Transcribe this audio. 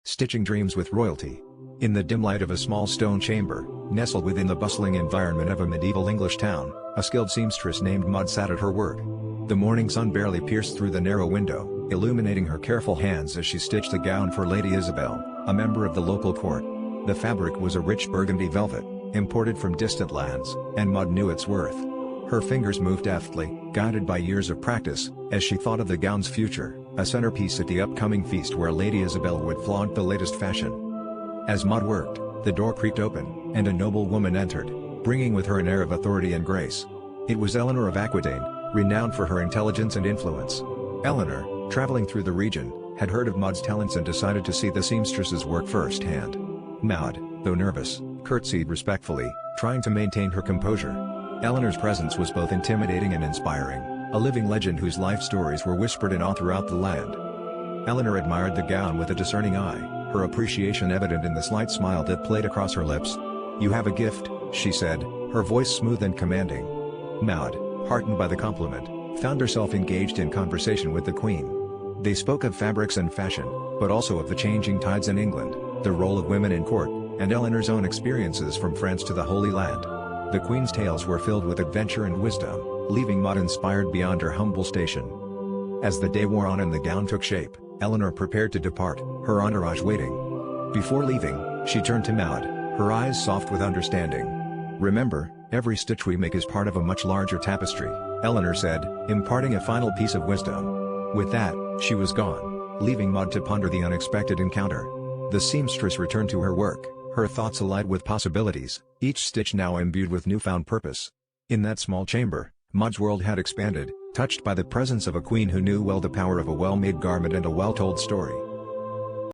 stitching dreams with royalty. In the dim light of a small stone chamber, nestled within the bustling environment of a medieval English town, a skilled seamstress named Maud sat at her work. The morning sun barely pierced through the narrow window, illuminating her careful hands as she stitched a gown for Lady Isabel, a member of the local court. The fabric was a rich burgundy velvet, imported from distant lands, and Maud knew its worth. Her fingers moved deftly, guided by years of practice, as she thought of the gown's future, a centerpiece at the upcoming feast where Lady Isabel would flaunt the latest fashion. As Maud worked, the door creaked open, and a noble woman entered, bringing with her an air of authority and grace. It was Eleanor of Aquitaine, renowned for her intelligence and influence. Eleanor, traveling through the region, had heard of Maud's talents and decided to see the seamstress's work firsthand. Maud, though nervous, curtsied respectfully, trying to maintain her composure. Eleanor's presence was both intimidating and inspiring, a living legend whose life stories were whispered in awe throughout the land. Eleanor admired the gown with a discerning eye, her appreciation evident in the slight smile that played across her lips. "You have a gift," she said, her voice smooth and commanding. Maud, heartened by the compliment, found herself engaged in conversation with the Queen. They spoke of fabrics and fashion, but also of the changing tides in England, the role of women in court, and Eleanor's own experiences from France to the Holy Land. The Queen's tales were filled with adventure and wisdom, leaving Maud inspired beyond her humble station. As the day wore on and the gown took shape, Eleanor prepared to depart, her entourage waiting. Before leaving, she turned to Maud, her eyes soft with understanding. "Remember, every stitch we make is part of a much larger tapestry," Eleanor said, imparting a final piece of wisdom. With that, she was gone, leaving Maud to ponder the unexpected encounter. The seamstress returned to her work, her thoughts alight with possibilities, each stitch now imbued with newfound purpose. In that small chamber, Maud's world had expanded, touched by the presence of a queen who knew well the power of a well-made garment and a well-told story.